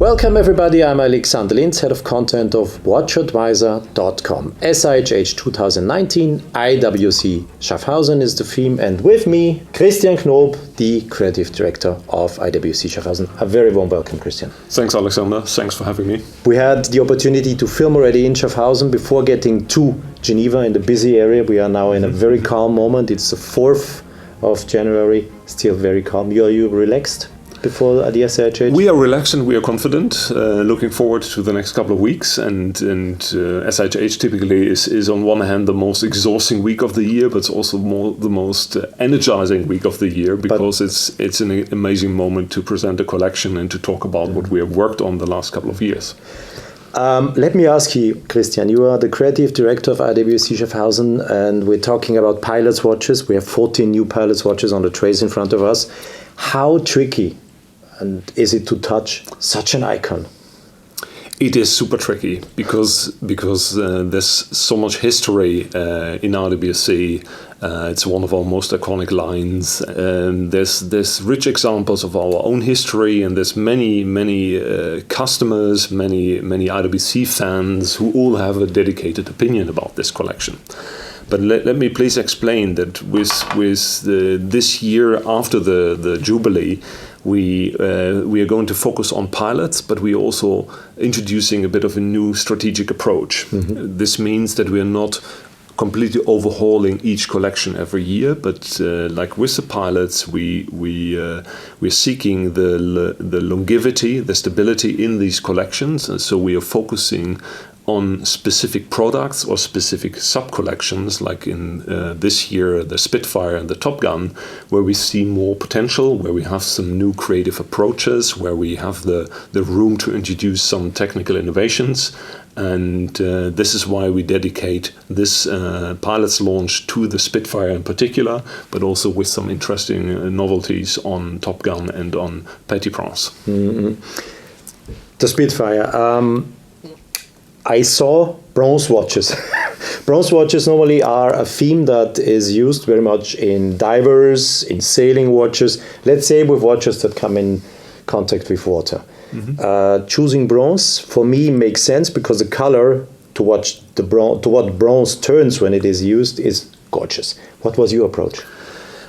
Welcome everybody, I'm Alexander Linz, Head of Content of WatchAdvisor.com. SIHH 2019, IWC Schaffhausen is the theme, and with me, Christian Knoop, the Creative Director of IWC Schaffhausen. A very warm welcome, Christian. Thanks, Alexander. Thanks for having me. We had the opportunity to film already in Schaffhausen before getting to Geneva in the busy area. We are now in a very calm moment. It's the 4th of January, still very calm. Are you relaxed before the SIHH? We are relaxed and we are confident, looking forward to the next couple of weeks. And SIHH typically is on one hand the most exhausting week of the year, but it's also the most energizing week of the year, because it's an amazing moment to present a collection and to talk about what we have worked on the last couple of years. Let me ask you, Christian, you are the creative director of IWC Schaffhausen, and we're talking about pilot's watches. We have 14 new pilot's watches on the trays in front of us. How tricky and is it to touch such an icon? It is super tricky because there's so much history in IWC. It's one of our most iconic lines. There's rich examples of our own history, and there's many customers, many IWC fans who all have a dedicated opinion about this collection. But let me please explain that with this year after the Jubilee, we are going to focus on pilots, but we are also introducing a bit of a new strategic approach. Mm-hmm. This means that we are not completely overhauling each collection every year, but like with the pilots, we're seeking the longevity, the stability in these collections, and so we are focusing on specific products or specific sub-collections, like in this year, the Spitfire and the Top Gun, where we see more potential, where we have some new creative approaches, where we have the room to introduce some technical innovations. And this is why we dedicate this pilot's launch to the Spitfire in particular, but also with some interesting novelties on Top Gun and on Petit Prince. Mm-hmm. The Spitfire. I saw bronze watches. Bronze watches normally are a theme that is used very much in divers, in sailing watches, let's say with watches that come in contact with water. Mm-hmm. Choosing bronze for me makes sense because the color to what bronze turns when it is used is gorgeous. What was your approach?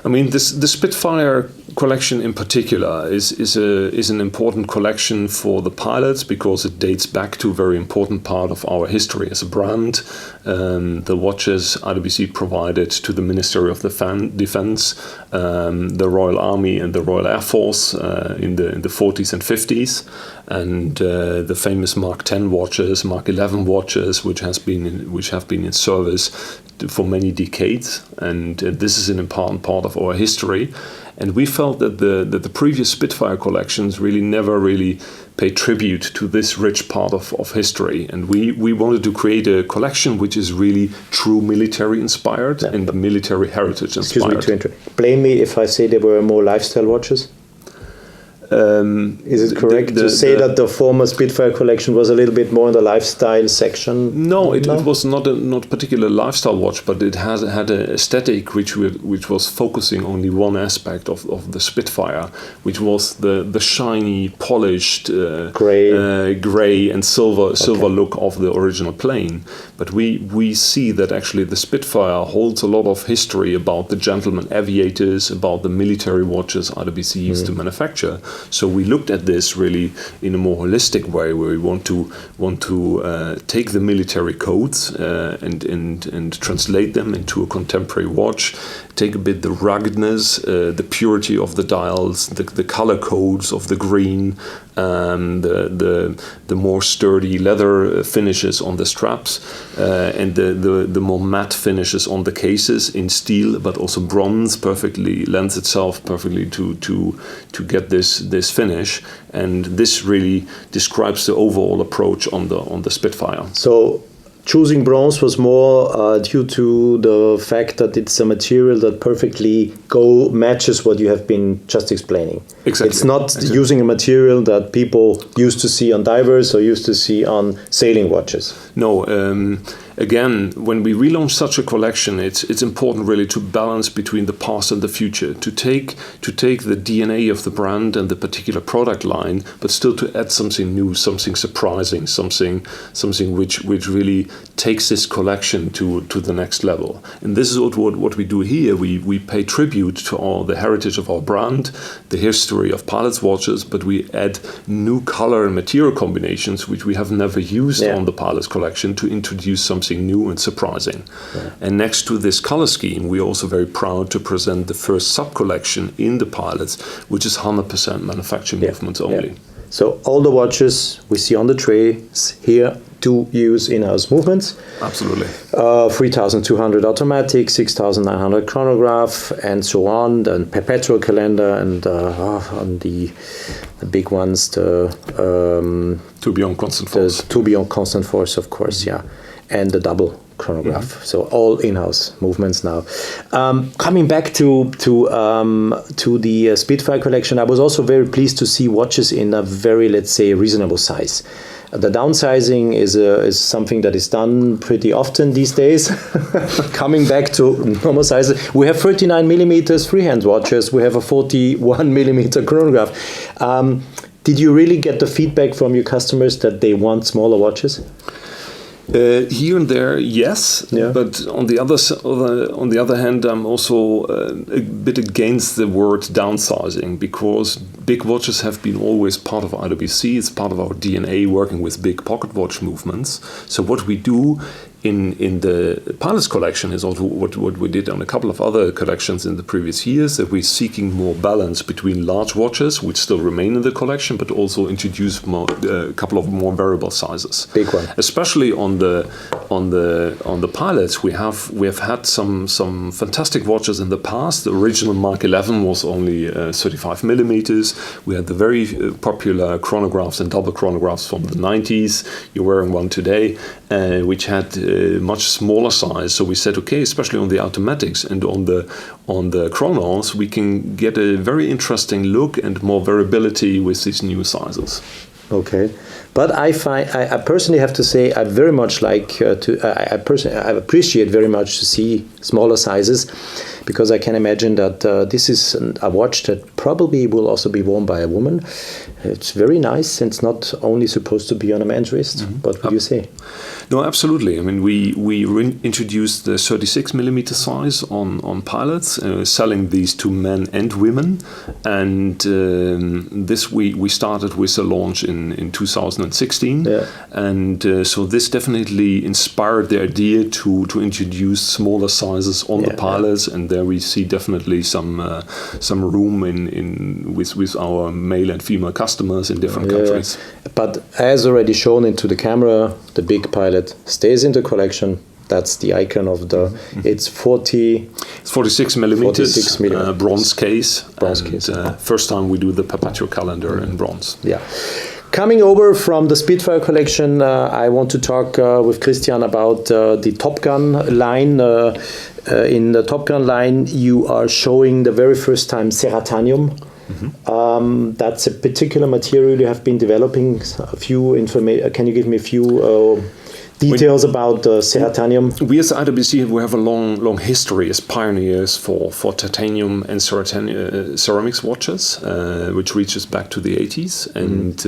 I mean, the Spitfire collection in particular is an important collection for the pilots because it dates back to a very important part of our history as a brand. The watches IWC provided to the Ministry of Defense, the Royal Army and the Royal Air Force in the 40s and 50s, and the famous Mark 10 watches, Mark 11 watches, which have been in service for many decades, and this is an important part of our history. And we felt that the previous Spitfire collections never really paid tribute to this rich part of history. And we wanted to create a collection which is really true military inspired and military heritage inspired. Excuse me blame me if I say they were more lifestyle watches. Is it correct to say that the former Spitfire collection was a little bit more in the lifestyle section? No, it was not a particular lifestyle watch, but it had an aesthetic which was focusing only one aspect of the Spitfire, which was the shiny, polished gray and silver look of the original plane. But we see that actually the Spitfire holds a lot of history about the gentleman aviators, about the military watches IWC used to manufacture. So we looked at this really in a more holistic way, where we want to take the military codes and translate them into a contemporary watch. Take a bit the ruggedness, the purity of the dials, the color codes of the green, the more sturdy leather finishes on the straps, and the more matte finishes on the cases in steel, but also bronze perfectly lends itself perfectly to get this finish. And this really describes the overall approach on the Spitfire. So choosing bronze was more due to the fact that it's a material that perfectly matches what you have been just explaining. Exactly. It's not using a material that people used to see on divers or used to see on sailing watches. No, again, when we relaunch such a collection, it's important really to balance between the past and the future, to take the DNA of the brand and the particular product line, but still to add something new, something surprising, something which really takes this collection to the next level. And this is what we do here. We pay tribute to all the heritage of our brand, the history of pilots' watches, but we add new color and material combinations which we have never used on the pilots collection to introduce something new and surprising. And next to this color scheme, we're also very proud to present the first sub-collection in the pilots, which is 100% manufacturing movements only. So all the watches we see on the trays here do use in-house movements. Absolutely. 3,200 automatic, 6,900 chronograph, and so on, and perpetual calendar, and on the big ones, the to be on constant force. To be on constant force, of course, and the double chronograph. So all in-house movements now. Coming back to the Spitfire collection, I was also very pleased to see watches in a very, let's say, reasonable size. The downsizing is something that is done pretty often these days. Coming back to normal sizes, we have 39 millimeters freehand watches. We have a 41 millimeter chronograph. Did you really get the feedback from your customers that they want smaller watches? Here and there, yes, but on the other hand, I'm also a bit against the word downsizing, because big watches have been always part of IWC. It's part of our DNA, working with big pocket watch movements. So what we do in the pilots collection is also what we did on a couple of other collections in the previous years, that we're seeking more balance between large watches, which still remain in the collection, but also introduce a couple of more variable sizes. Big one. Especially on the pilots, we have had some fantastic watches in the past. The original Mark 11 was only 35 millimeters. We had the very popular chronographs and double chronographs from the 90s. You're wearing one today, which had much smaller size. So we said, okay, especially on the automatics and on the chronos, we can get a very interesting look and more variability with these new sizes. Okay, but I personally have to say I very much like I appreciate very much to see smaller sizes, because I can imagine that this is a watch that probably will also be worn by a woman. It's very nice, and it's not only supposed to be on a man's wrist. What would you say? No, absolutely. I mean, we introduced the 36 millimeter size on pilots, selling these to men and women, and this we started with a launch in 2016, and so this definitely inspired the idea to introduce smaller sizes on the pilots, and there we see definitely some room with our male and female customers in different countries. But as already shown into the camera, the big pilot stays in the collection. That's the icon of the. It's 46 millimeters. 46 millimeters. Bronze case. Bronze case. First time we do the perpetual calendar in bronze. Yeah. Coming over from the Spitfire collection, I want to talk with Christian about the Top Gun line. In the Top Gun line, you are showing the very first time ceratanium. That's a particular material you have been developing. A few can you give me a few details about ceratanium? We as IWC, we have a long history as pioneers for titanium and ceramics watches, which reaches back to the 80s. And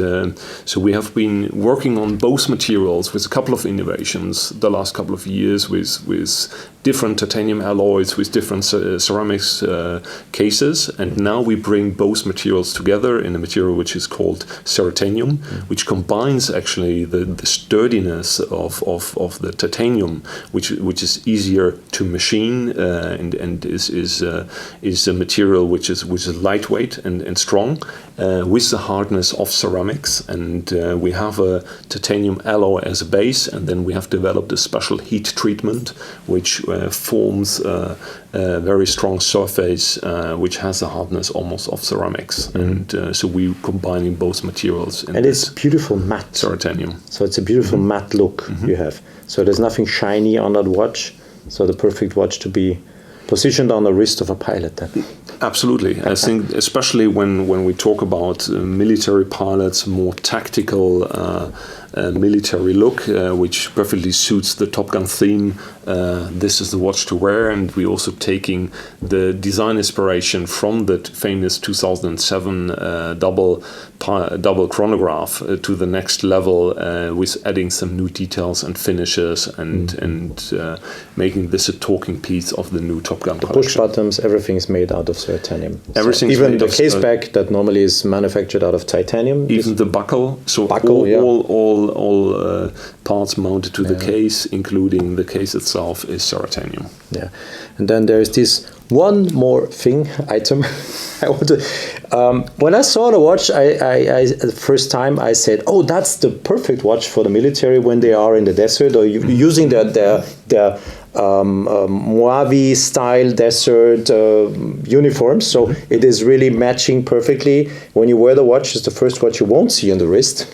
so we have been working on both materials with a couple of innovations the last couple of years with different titanium alloys, with different ceramics cases. And now we bring both materials together in a material which is called ceratanium, which combines actually the sturdiness of the titanium, which is easier to machine and is a material which is lightweight and strong, with the hardness of ceramics. And we have a titanium alloy as a base, and then we have developed a special heat treatment which forms a very strong surface which has the hardness almost of ceramics. And so we're combining both materials. And it's beautiful matte. Ceratanium. So it's a beautiful matte look you have. So there's nothing shiny on that watch. So the perfect watch to be positioned on the wrist of a pilot then. Absolutely. I think especially when we talk about military pilots, more tactical military look, which perfectly suits the Top Gun theme. This is the watch to wear, and we're also taking the design inspiration from the famous 2007 double chronograph to the next level, with adding some new details and finishes, and making this a talking piece of the new Top Gun collection. Push buttons, everything is made out of titanium. Everything, even the case back that normally is manufactured out of titanium. Even the buckle, so all parts mounted to the case, including the case itself, is titanium. Yeah, and then there is this one more item. I want to. When I saw the watch, I the first time I said, "Oh, that's the perfect watch for the military when they are in the desert or using their Mojave style desert uniforms." So it is really matching perfectly. When you wear the watch, it's the first watch you won't see on the wrist.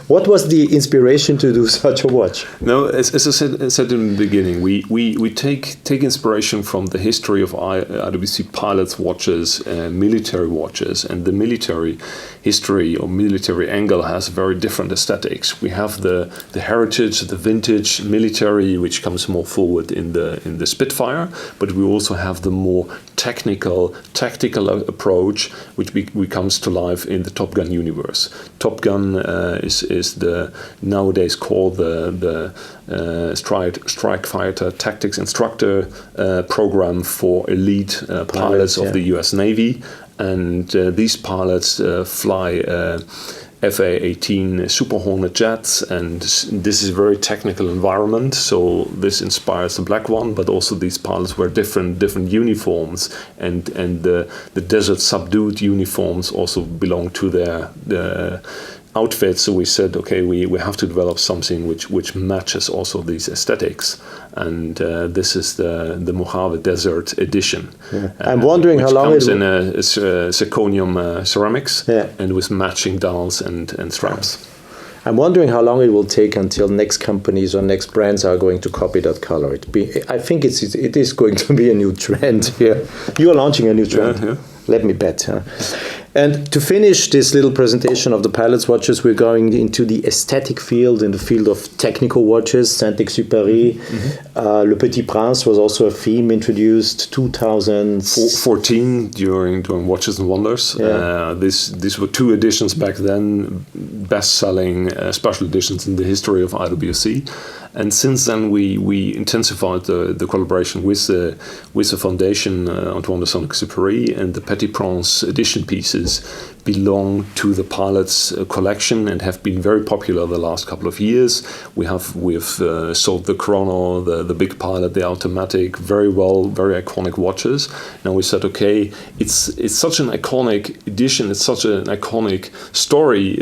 What was the inspiration to do such a watch? No, as I said in the beginning, we take inspiration from the history of IWC pilots' watches, military watches, and the military history or military angle has very different aesthetics. We have the heritage, the vintage military, which comes more forward in the Spitfire, but we also have the more tactical approach, which comes to life in the Top Gun universe. Top Gun is the nowadays called the Strike Fighter Tactics Instructor program for elite pilots of the U.S. Navy, and these pilots fly FA-18 Super Hornet jets, and this is a very technical environment, so this inspires the black one, but also these pilots wear different uniforms, and the desert subdued uniforms also belong to their outfits. So we said, okay, we have to develop something which matches also these aesthetics, and this is the Mojave Desert edition. I'm wondering how long it comes in a zirconium ceramics, and with matching dials and straps. I'm wondering how long it will take until next companies or next brands are going to copy that color. I think it is going to be a new trend here. You are launching a new trend. Yeah. Let me bet. Huh? And to finish this little presentation of the pilot's watches, we're going into the aesthetic field, in the field of technical watches. Saint-Exupéry, Le Petit Prince was also a theme introduced 2014 during Watches and Wonders. These were two editions back then, best-selling special editions in the history of IWC. And since then, we intensified the collaboration with the foundation Antoine de Saint-Exupéry, and the Petit Prince edition pieces belong to the pilot's collection and have been very popular the last couple of years. We've sold the Chrono, the Big Pilot, the Automatic, very iconic watches. Now we said, okay, it's such an iconic edition, it's such an iconic story,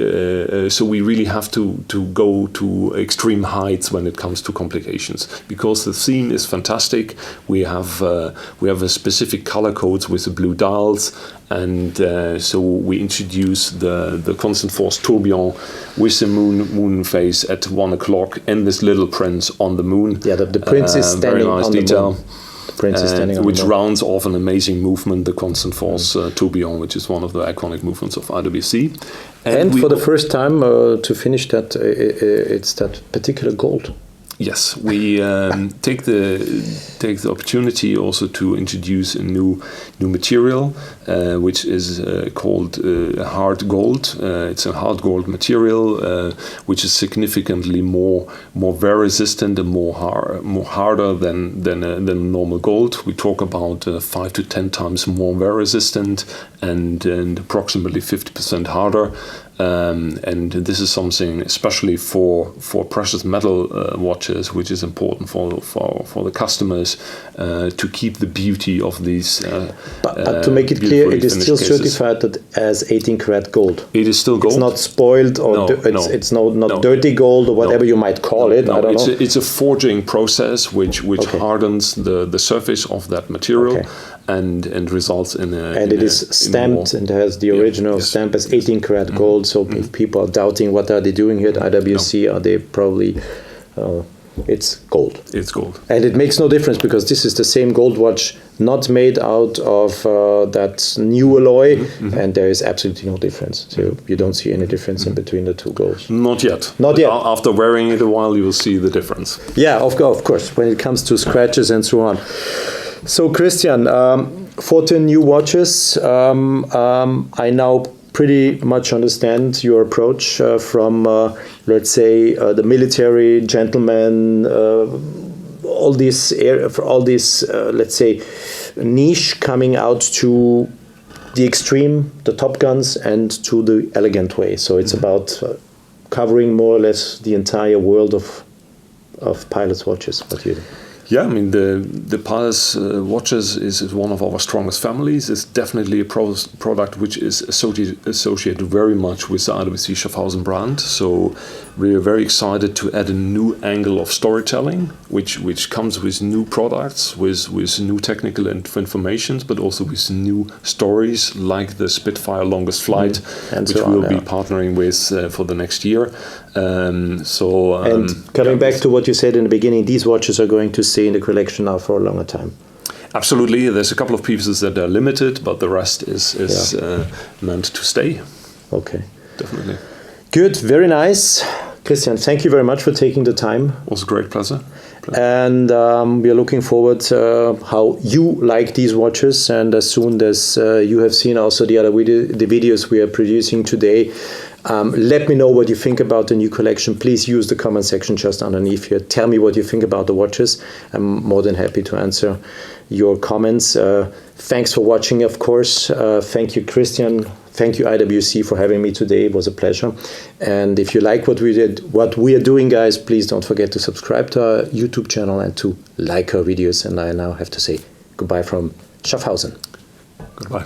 so we really have to go to extreme heights when it comes to complications, because the theme is fantastic. We have a specific color codes with the blue dials, and so we introduce the constant force tourbillon with the moon phase at 1 o'clock and this little prince on the moon. Yeah, the prince is standing very nice on detail. the moon. The prince is standing on which the moon. rounds off an amazing movement, the constant force tourbillon, which is one of the iconic movements of IWC. And for the first time, to finish that, it's that particular gold. Yes, we take the opportunity also to introduce a new material, which is called hard gold. It's a hard gold material, which is significantly more wear resistant and more harder than normal gold. We talk about 5 to 10 times more wear resistant and approximately 50% harder. And this is something especially for precious metal watches, which is important for the customers to keep the beauty of these. But to make it clear, it is still certified as 18 karat gold. It is still gold. It's not spoiled, or it's not dirty gold, or whatever you might call it. I don't know. It's a forging process which hardens the surface of that material. Okay. And results in a... And it is stamped and has the original stamp as 18 karat gold. So if people are doubting what are they doing here at IWC, are they probably it's gold. It's gold. And it makes no difference because this is the same gold watch, not made out of that new alloy, and there is absolutely no difference. So you don't see any difference in between the two golds. Not yet. Not yet. After wearing it a while, you will see the difference. Yeah, of course, when it comes to scratches and so on. So Christian, 14 new watches. I now pretty much understand your approach from, let's say, the military gentleman, all this, let's say, niche coming out to the extreme, the Top Guns, and to the elegant way. So it's about covering more or less the entire world of pilots' watches. What you do? Yeah, I mean, the Pilot's watches is one of our strongest families. It's definitely a product which is associated very much with the IWC Schaffhausen brand. So we are very excited to add a new angle of storytelling, which comes with new products, with new technical information, but also with new stories like the Spitfire longest flight, which we'll be partnering with for the next year. And coming back to what you said in the beginning, these watches are going to stay in the collection now for a longer time. Absolutely. There's a couple of pieces that are limited, but the rest is meant to stay. Okay. Definitely. Good. Very nice. Christian, thank you very much for taking the time. It was a great pleasure. And we are looking forward to how you like these watches. And as soon as you have seen also the other the videos we are producing today, let me know what you think about the new collection. Please use the comment section just underneath here. Tell me what you think about the watches. I'm more than happy to answer your comments. Thanks for watching, of course. Thank you, Christian. Thank you, IWC, for having me today. It was a pleasure. And if you like what we are doing, guys, please don't forget to subscribe to our YouTube channel and to like our videos. And I now have to say goodbye from Schaffhausen. Goodbye.